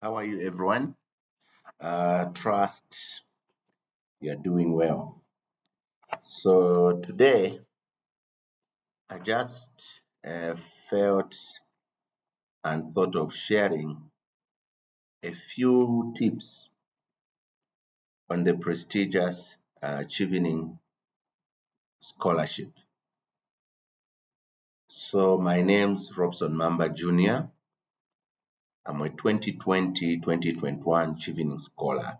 How are you, everyone? Trust you're doing well. So today, I just felt and thought of sharing a few tips on the prestigious Chevening Scholarship. So my name's Robson Maamba Jr. I'm a 2020-2021 Chevening Scholar.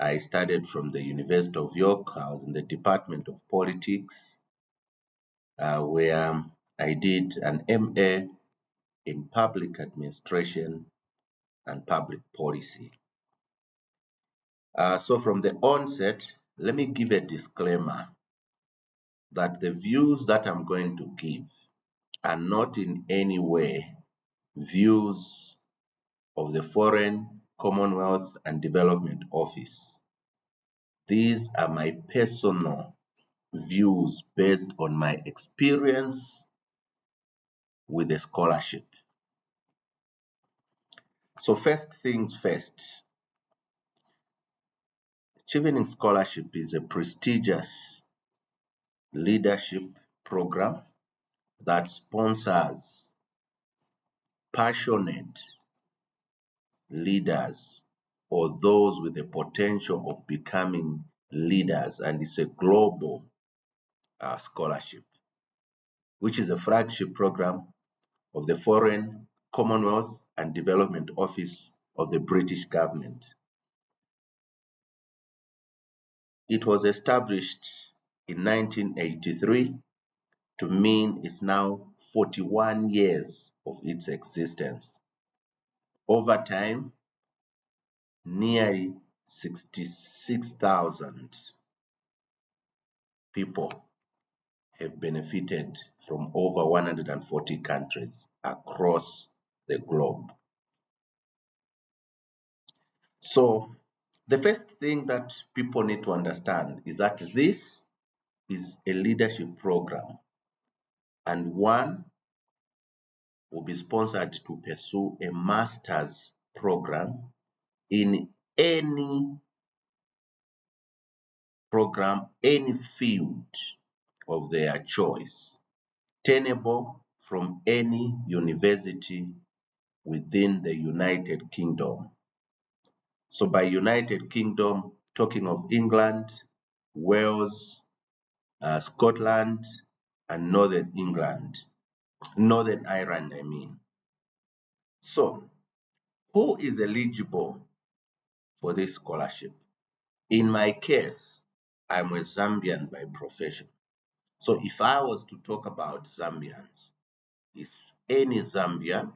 I studied from the University of York. I was in the Department of Politics, where I did an MA in Public Administration and Public Policy. So from the onset, let me give a disclaimer that the views that I'm going to give are not in any way views of the Foreign, Commonwealth and Development Office. These are my personal views based on my experience with the scholarship. So first things first, Chevening Scholarship is a prestigious leadership program that sponsors passionate leaders or those with the potential of becoming leaders, and it's a global scholarship, which is a flagship program of the Foreign, Commonwealth and Development Office of the British government. It was established in 1983 to mean it's now 41 years of its existence. Over time, nearly 66,000 people have benefited from over 140 countries across the globe. So, the first thing that people need to understand is that this is a leadership program, and one will be sponsored to pursue a master's program in any program, any field of their choice, tenable from any university within the United Kingdom. So by United Kingdom, talking of England, Wales, Scotland, and Northern Ireland, I mean. So who is eligible for this scholarship? In my case, I'm a Zambian by profession. So if I was to talk about Zambians, it's any Zambian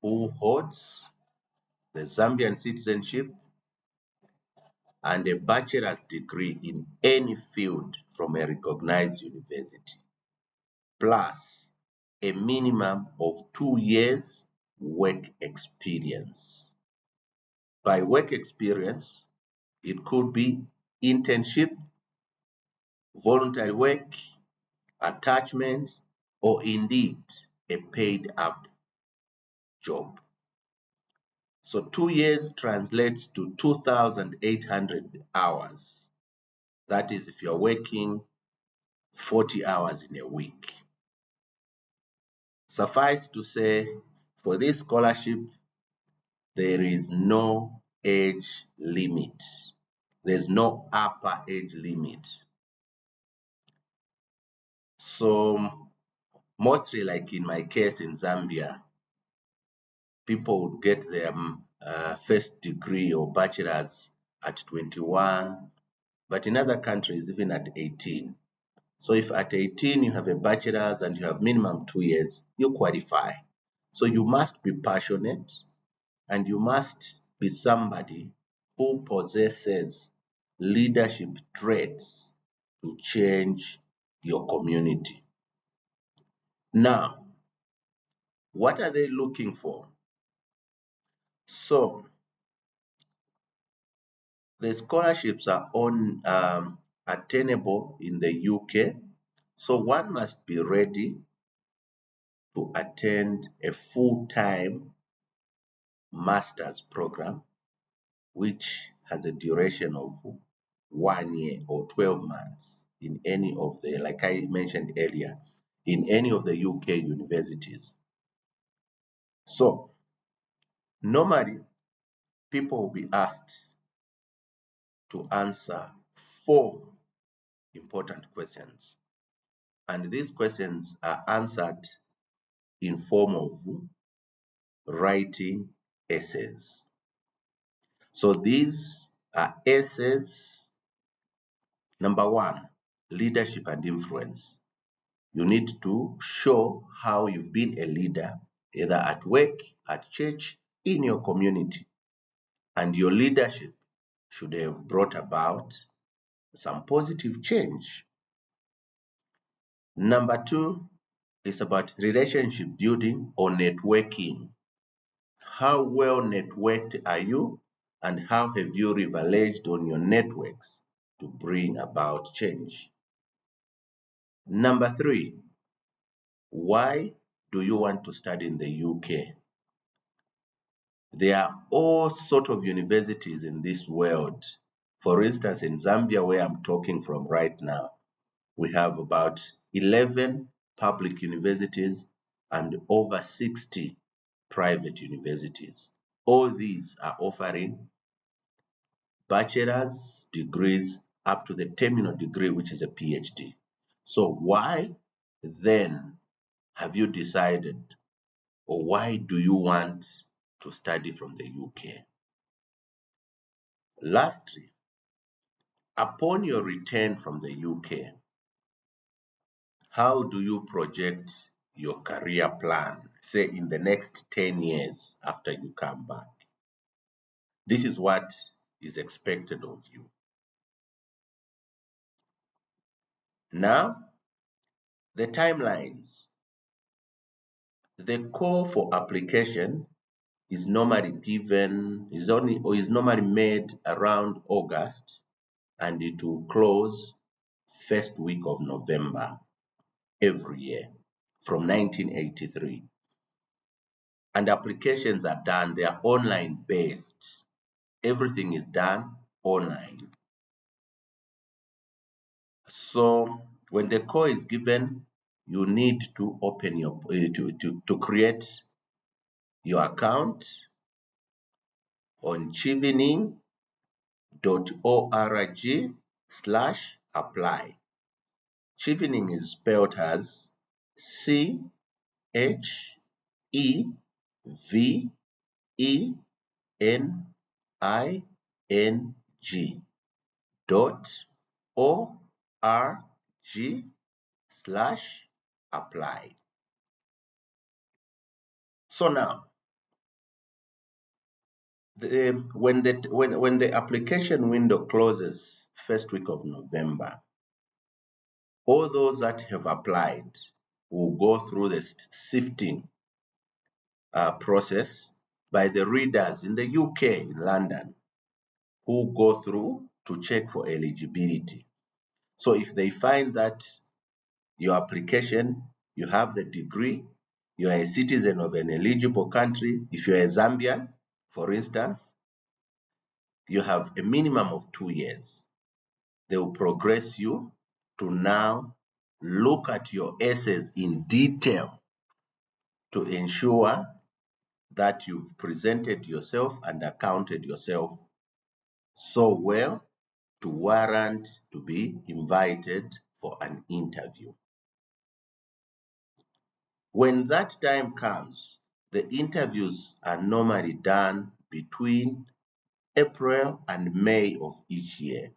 who holds the Zambian citizenship and a bachelor's degree in any field from a recognized university, plus a minimum of 2 years work experience. By work experience, it could be internship, voluntary work, attachment, or indeed a paid up job. So 2 years translates to 2,800 hours. That is if you're working 40 hours in a week. Suffice to say, for this scholarship, there is no age limit. There's no upper age limit. So mostly like in my case in Zambia, people would get their first degree or bachelor's at 21, but in other countries, even at 18. So if at 18 you have a bachelor's and you have minimum 2 years, you qualify. So you must be passionate and you must be somebody who possesses leadership traits to change your community. Now, what are they looking for? So the scholarships are attainable in the UK. So one must be ready to attend a full-time master's program, which has a duration of 1 year or 12 months in any of the, like I mentioned earlier, in any of the UK universities. So normally people will be asked to answer 4 important questions. And these questions are answered in form of writing essays. So these are essays. Number 1, leadership and influence. You need to show how you've been a leader, either at work, at church, in your community. And your leadership should have brought about some positive change. Number 2 is about relationship building or networking. How well networked are you, and how have you leveraged on your networks to bring about change? Number 3, why do you want to study in the UK? There are all sorts of universities in this world. For instance, in Zambia, where I'm talking from right now, we have about 11 public universities and over 60 private universities. All these are offering bachelor's degrees up to the terminal degree, which is a PhD. So why then have you decided, or why do you want to study from the UK? Lastly, upon your return from the UK, how do you project your career plan, say in the next 10 years after you come back? This is what is expected of you. Now, the timelines. The call for application is normally made around August, and it will close first week of November every year from 1983. And applications are done, they are online based. Everything is done online. So when the call is given, you need to open your to create your account on chevening.org/apply. Chevening is spelled as CHEVENING.org/apply. So now, when the application window closes first week of November, all those that have applied will go through the sifting process by the readers in the UK, in London, who go through to check for eligibility. So if they find that your application, you have the degree, you are a citizen of an eligible country, if you're a Zambian, for instance, you have a minimum of 2 years. They will progress you to now look at your essays in detail to ensure that you've presented yourself and accounted yourself so well to warrant to be invited for an interview. When that time comes, the interviews are normally done between April and May of each year.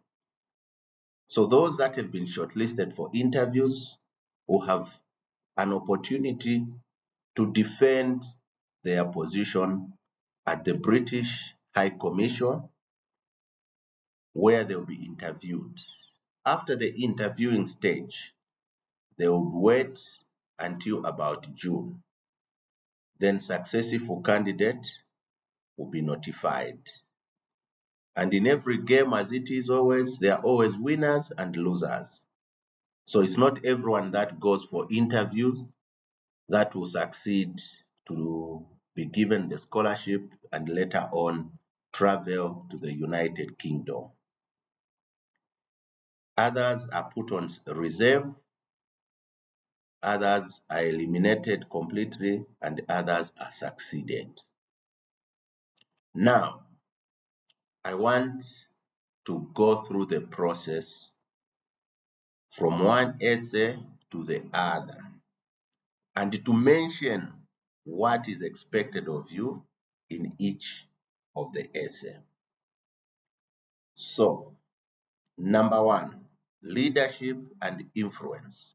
So those that have been shortlisted for interviews will have an opportunity to defend their position at the British High Commission, where they'll be interviewed. After the interviewing stage, they would wait until about June. Then successful candidate will be notified. And in every game, as it is always, there are always winners and losers. So it's not everyone that goes for interviews that will succeed to be given the scholarship, and later on travel to the United Kingdom. Others are put on reserve, others are eliminated completely, and others are succeeded. Now, I want to go through the process from one essay to the other, and to mention what is expected of you in each of the essay. So, number one, leadership and influence.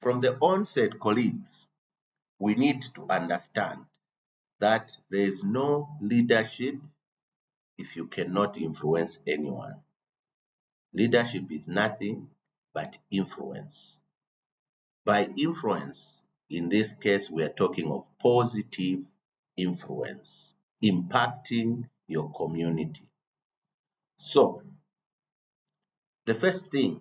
From the onset, colleagues, we need to understand that there is no leadership if you cannot influence anyone. Leadership is nothing but influence. By influence, in this case, we are talking of positive influence, impacting your community. So, the first thing,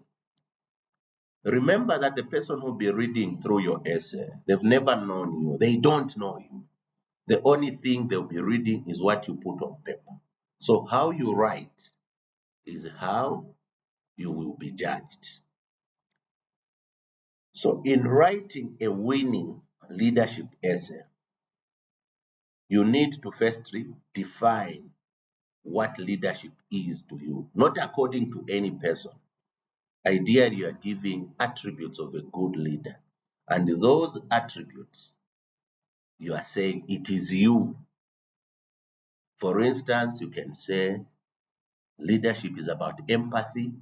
remember that the person who will be reading through your essay, they've never known you. They don't know you. The only thing they'll be reading is what you put on paper. So how you write is how you will be judged. So in writing a winning leadership essay, you need to firstly define what leadership is to you, not according to any person. Ideally, you are giving attributes of a good leader. And those attributes, you are saying it is you. For instance, you can say leadership is about empathy.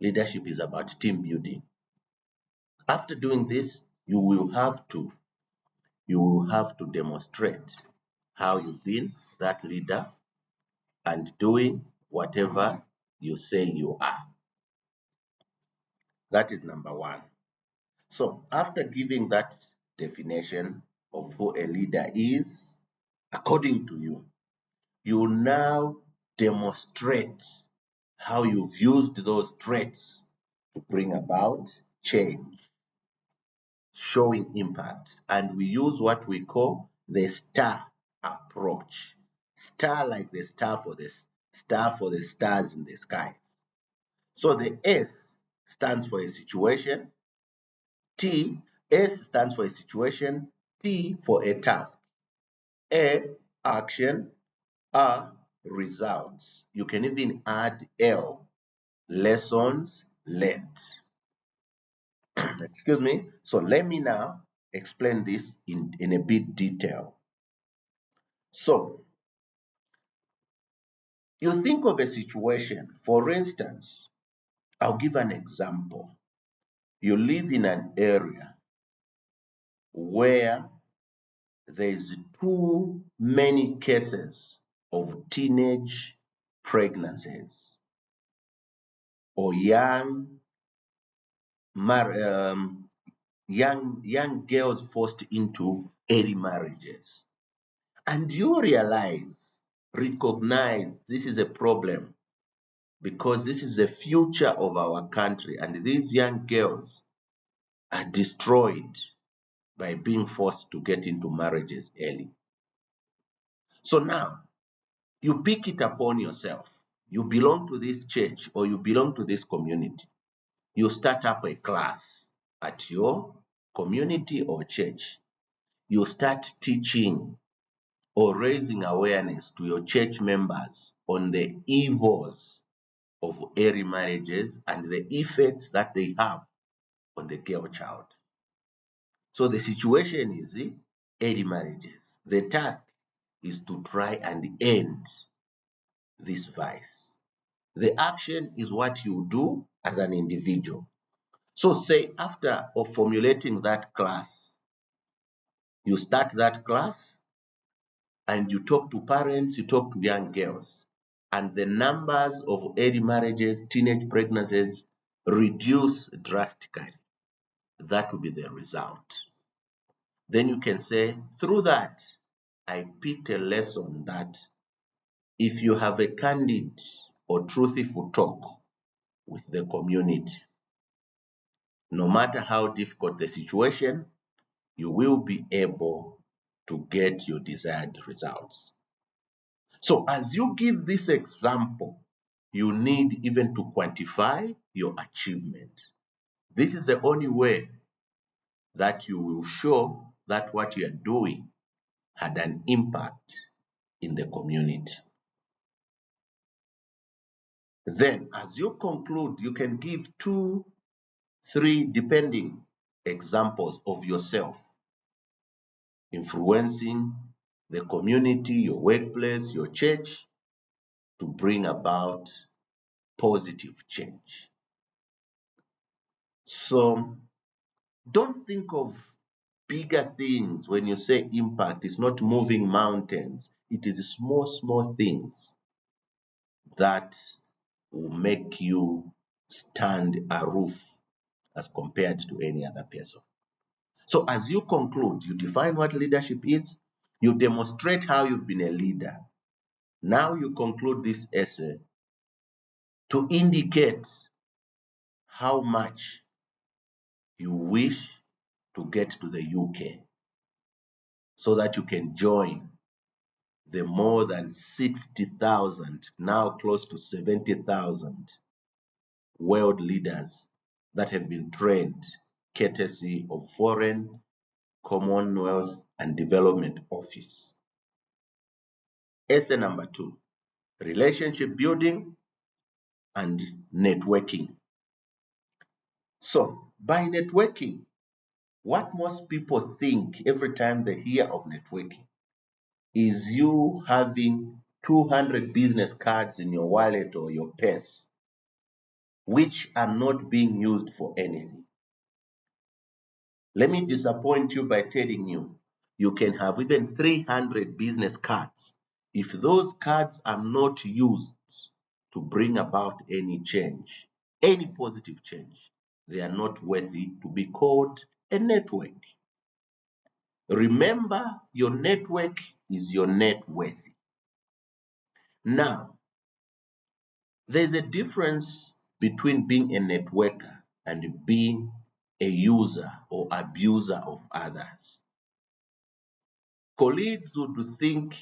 Leadership is about team building. After doing this, you will have to demonstrate how you've been that leader and doing whatever you say you are. That is number one. So after giving that definition of who a leader is, according to you, you now demonstrate how you've used those traits to bring about change, showing impact. And we use what we call the STAR approach. STAR, like the star for the stars in the sky. So the S stands for a situation. S stands for a situation. T for a task. A, action. R, results. You can even add L, lessons learned. Excuse me. So let me now explain this in a bit detail. So you think of a situation, for instance, I'll give an example. You live in an area where there's too many cases of teenage pregnancies or young girls forced into early marriages. And you recognize this is a problem because this is the future of our country, and these young girls are destroyed by being forced to get into marriages early. So now, you pick it upon yourself. You belong to this church or you belong to this community. You start up a class at your community or church. You start teaching or raising awareness to your church members on the evils of early marriages and the effects that they have on the girl child. So the situation is early marriages. The task is to try and end this vice. The action is what you do as an individual. So say after formulating that class, you start that class and you talk to parents, you talk to young girls, and the numbers of early marriages, teenage pregnancies reduce drastically. That will be the result. Then you can say, through that, I picked a lesson that if you have a candid or truthful talk with the community, no matter how difficult the situation, you will be able to get your desired results. So as you give this example, you need even to quantify your achievement. This is the only way that you will show that what you are doing had an impact in the community. Then, as you conclude, you can give 2, 3, depending examples of yourself influencing the community, your workplace, your church to bring about positive change. So don't think of bigger things when you say impact. It's not moving mountains. It is small, small things that will make you stand aloof as compared to any other person. So as you conclude, you define what leadership is, you demonstrate how you've been a leader. Now you conclude this essay to indicate how much you wish to get to the UK so that you can join the more than 60,000, now close to 70,000 world leaders that have been trained courtesy of Foreign, Commonwealth, and Development Office. Essay number 2, relationship building and networking. So, by networking, what most people think every time they hear of networking is you having 200 business cards in your wallet or your purse, which are not being used for anything. Let me disappoint you by telling you, you can have even 300 business cards. If those cards are not used to bring about any change, any positive change, they are not worthy to be called a network. Remember, your network is your net worth. Now, there's a difference between being a networker and being a user or abuser of others. Colleagues would think,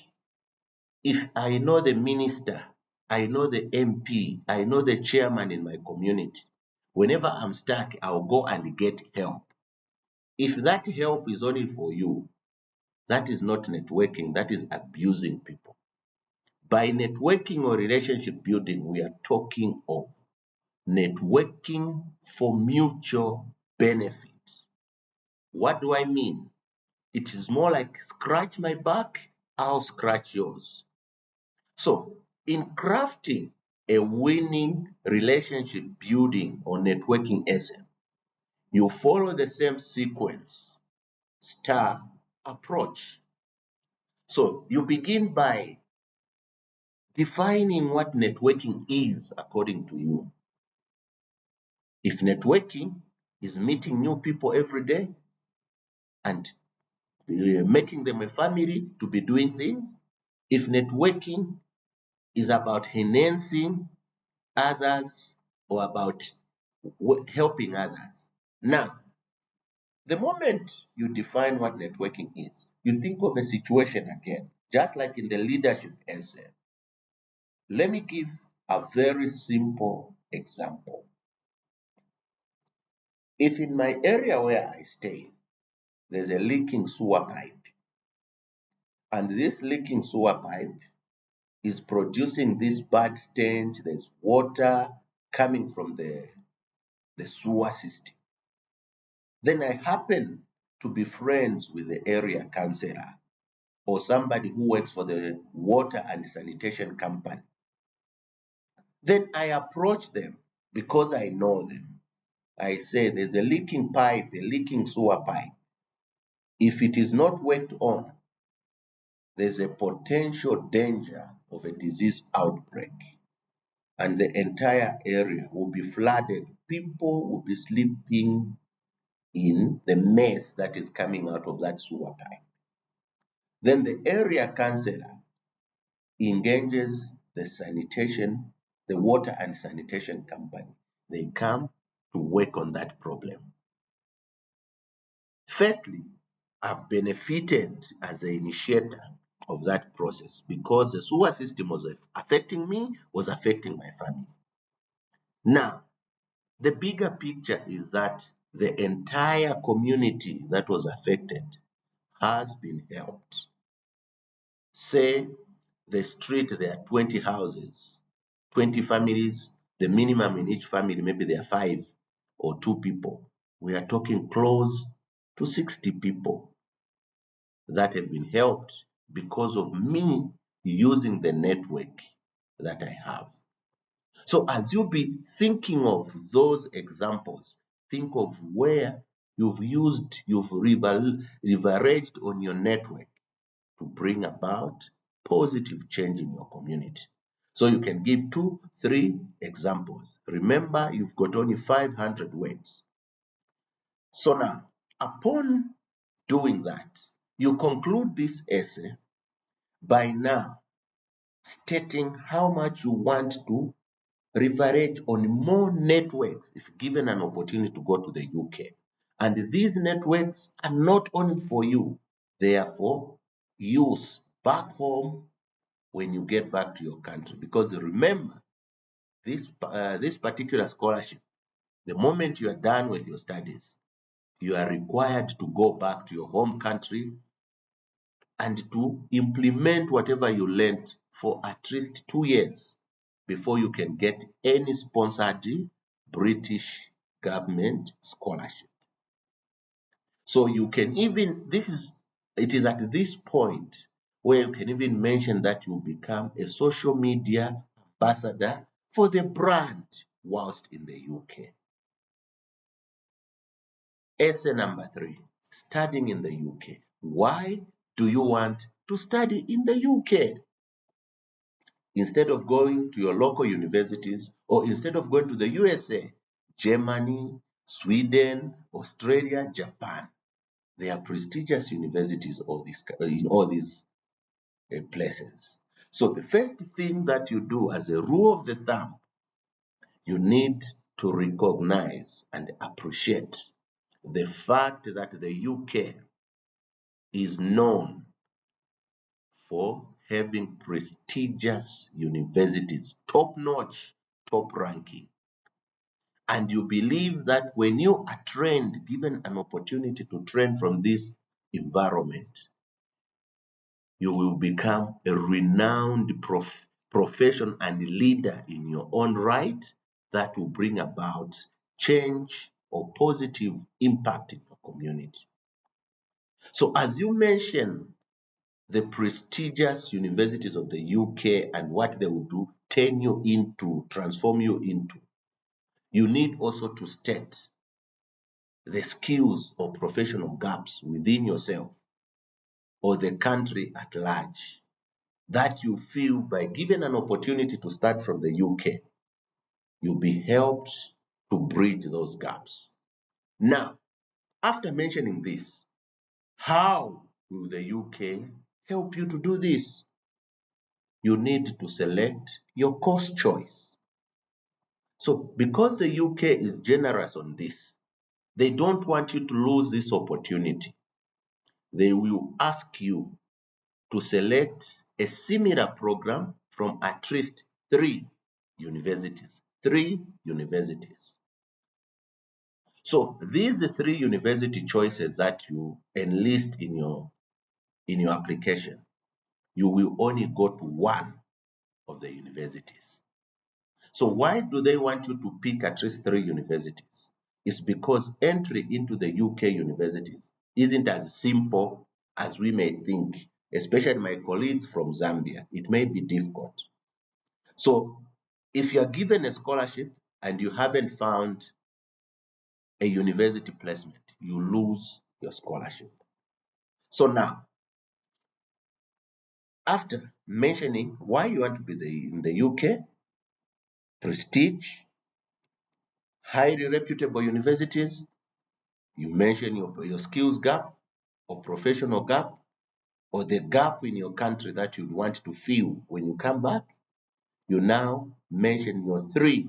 if I know the minister, I know the MP, I know the chairman in my community, whenever I'm stuck, I'll go and get help. If that help is only for you, that is not networking, that is abusing people. By networking or relationship building, we are talking of networking for mutual benefit. What do I mean? It is more like scratch my back, I'll scratch yours. So, in crafting a winning relationship building or networking essay, you follow the same sequence, STAR approach. So, you begin by defining what networking is according to you. If networking is meeting new people every day and making them a family to be doing things, if networking is about enhancing others or about helping others. Now, the moment you define what networking is, you think of a situation again, just like in the leadership essay. Let me give a very simple example. If in my area where I stay, there's a leaking sewer pipe, and this leaking sewer pipe is producing this bad stench, there's water coming from the sewer system. Then I happen to be friends with the area councillor or somebody who works for the water and sanitation company. Then I approach them because I know them. I say there's a leaking pipe, a leaking sewer pipe. If it is not worked on, there's a potential danger of a disease outbreak, and the entire area will be flooded. People will be sleeping in the mess that is coming out of that sewer pipe. Then the area councillor engages the water and sanitation company. They come to work on that problem. Firstly, I've benefited as an initiator of that process because the sewer system was affecting me, was affecting my family. Now, the bigger picture is that the entire community that was affected has been helped. Say the street, there are 20 houses, 20 families, the minimum in each family, maybe there are 5 or 2 people. We are talking close to 60 people that have been helped because of me using the network that I have. So as you be thinking of those examples, think of where you've leveraged on your network to bring about positive change in your community. So you can give 2, 3 examples. Remember, you've got only 500 words. So now, upon doing that, you conclude this essay by now stating how much you want to leverage on more networks if given an opportunity to go to the UK. And these networks are not only for you, they are for use back home when you get back to your country. Because remember, this particular scholarship, the moment you are done with your studies, you are required to go back to your home country and to implement whatever you learned for at least 2 years before you can get any sponsored British government scholarship. So you can even, it is at this point where you can even mention that you become a social media ambassador for the brand whilst in the UK. Essay number 3, studying in the UK. Why do you want to study in the UK? Instead of going to your local universities, or instead of going to the USA, Germany, Sweden, Australia, Japan, they are prestigious universities in all these places. So the first thing that you do as a rule of the thumb, you need to recognize and appreciate the fact that the UK is known for having prestigious universities, top-notch, top ranking. And you believe that when you are trained, given an opportunity to train from this environment, you will become a renowned profession and leader in your own right that will bring about change or positive impact in your community. So as you mention the prestigious universities of the UK and what they will do, turn you into, transform you into, you need also to state the skills or professional gaps within yourself or the country at large that you feel by given an opportunity to start from the UK, you'll be helped to bridge those gaps. Now, after mentioning this, how will the UK help you to do this? You need to select your course choice. So because the UK is generous on this, they don't want you to lose this opportunity. They will ask you to select a similar program from at least 3 universities. 3 universities. So these 3 university choices that you enlist in your application, you will only go to one of the universities. So why do they want you to pick at least 3 universities? It's because entry into the UK universities isn't as simple as we may think, especially my colleagues from Zambia. It may be difficult. So if you are given a scholarship and you haven't found a university placement, you lose your scholarship. So now, after mentioning why you want to be in the UK, prestige, highly reputable universities, you mention your skills gap or professional gap or the gap in your country that you'd want to fill when you come back, you now mention your 3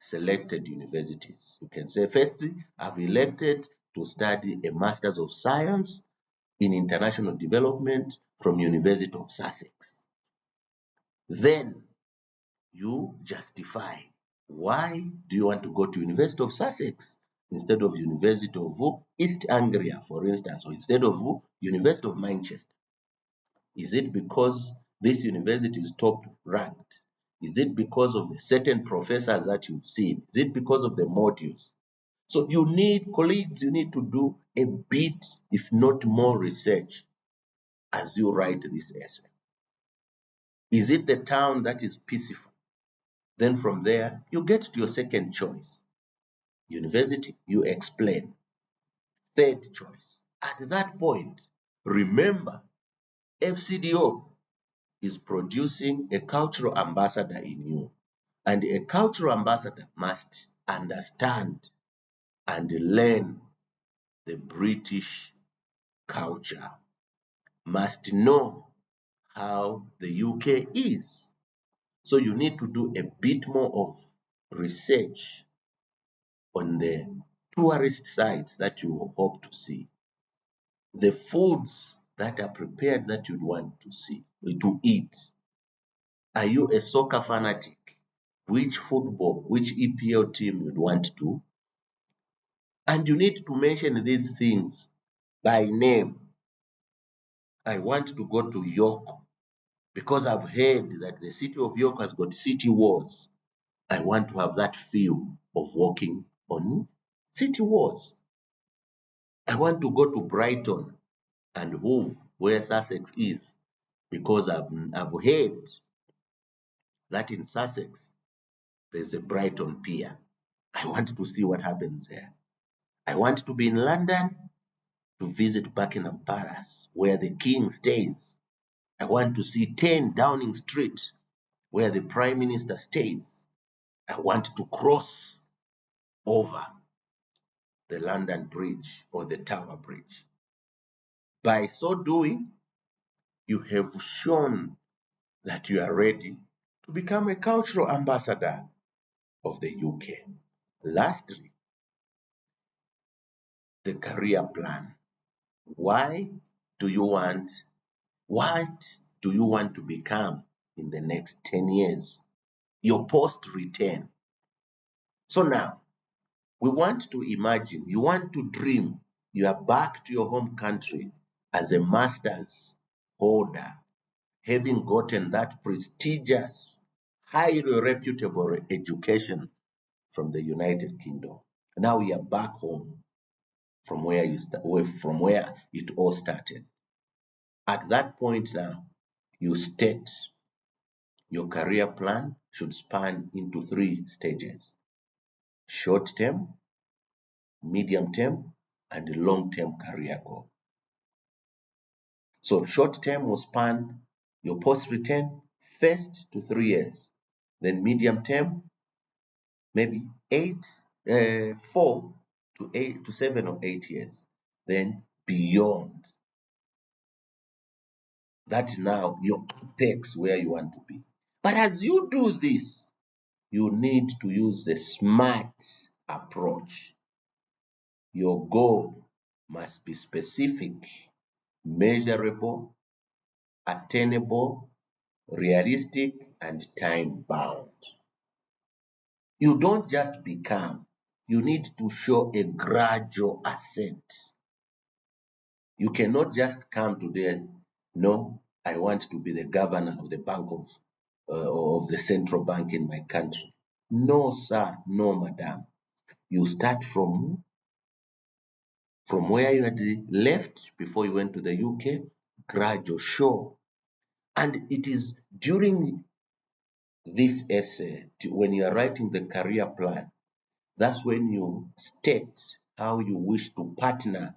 selected universities. You can say, firstly, I've elected to study a Masters of Science in international development from University of Sussex. Then you justify why do you want to go to University of Sussex instead of University of East Anglia, for instance, or instead of University of Manchester. Is it because this university is top ranked? Is it because of the certain professors that you've seen? Is it because of the modules? So you need, colleagues, you need to do a bit, if not more, research as you write this essay. Is it the town that is peaceful? Then from there, you get to your second choice. University, you explain. Third choice. At that point, remember, FCDO is producing a cultural ambassador in you. And a cultural ambassador must understand and learn the British culture, must know how the UK is. So you need to do a bit more of research on the tourist sites that you hope to see, the foods that are prepared that you'd want to see, to eat. Are you a soccer fanatic? Which football, which EPL team you'd want to? And you need to mention these things by name. I want to go to York because I've heard that the city of York has got city walls. I want to have that feel of walking on city walls. I want to go to Brighton and Hove, where Sussex is, because I've heard that in Sussex there's a Brighton pier. I want to see what happens there. I want to be in London to visit Buckingham Palace, where the king stays. I want to see 10 Downing Street, where the Prime Minister stays. I want to cross over the London Bridge or the Tower Bridge. By so doing, you have shown that you are ready to become a cultural ambassador of the UK. Lastly, the career plan. Why do you want, what do you want to become in the next 10 years? Your post-return. So now, we want to imagine, you want to dream, you are back to your home country as a master's holder, having gotten that prestigious, highly reputable education from the United Kingdom. Now you are back home from where it all started. At that point now, you state your career plan should span into 3 stages: short term, medium term, and long term career goal. So short term will span your post return first to 3 years, then medium term maybe 4 to 7 or 8 years, then beyond. That is now your apex where you want to be. But as you do this, you need to use the SMART approach. Your goal must be specific, measurable, attainable, realistic, and time bound. You don't just become, you need to show a gradual ascent. You cannot just come today, no, I want to be the governor of the of the central bank in my country. No, sir, no, madam. You start from where you had left before you went to the UK, gradual, show. And it is during this essay, when you are writing the career plan, that's when you state how you wish to partner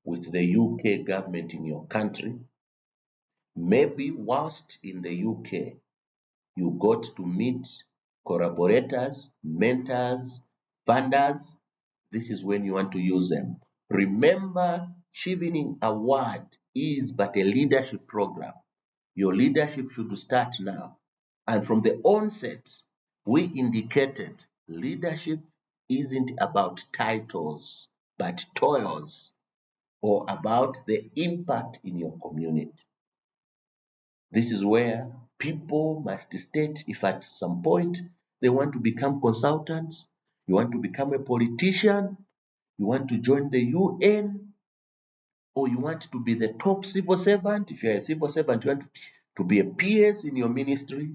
with the UK government in your country. Maybe whilst in the UK, you got to meet collaborators, mentors, funders. This is when you want to use them. Remember, Chevening Award is but a leadership program. Your leadership should start now. And from the onset, we indicated leadership isn't about titles, but toils. or about the impact in your community. This is where people must state if at some point they want to become consultants, you want to become a politician, you want to join the UN, or you want to be the top civil servant. If you're a civil servant, you want to be a PS in your ministry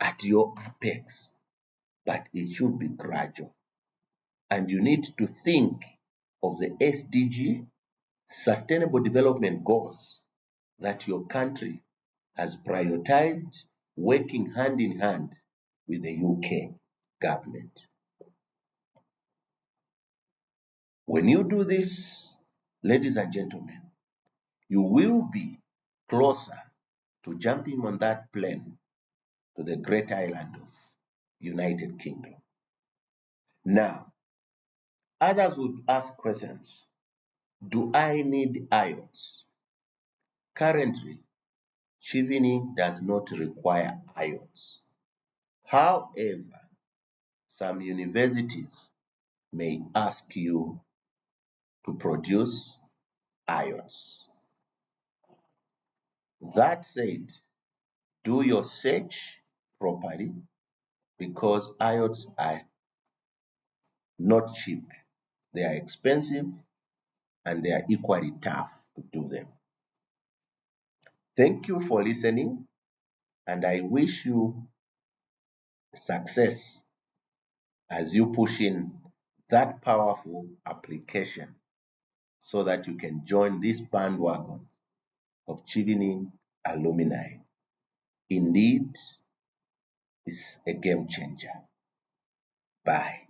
at your apex. But it should be gradual. And you need to think of the SDG, Sustainable Development Goals, that your country has prioritized working hand in hand with the UK government. When you do this, ladies and gentlemen, you will be closer to jumping on that plane to the great island of United Kingdom. Now, others would ask questions. Do I need IELTS? Currently, Chevening does not require IELTS. However, some universities may ask you to produce IELTS. That said, do your search properly because IELTS are not cheap. They are expensive and they are equally tough to do them. Thank you for listening, and I wish you success as you push in that powerful application so that you can join this bandwagon of Chevening alumni. Indeed, it's a game changer. Bye.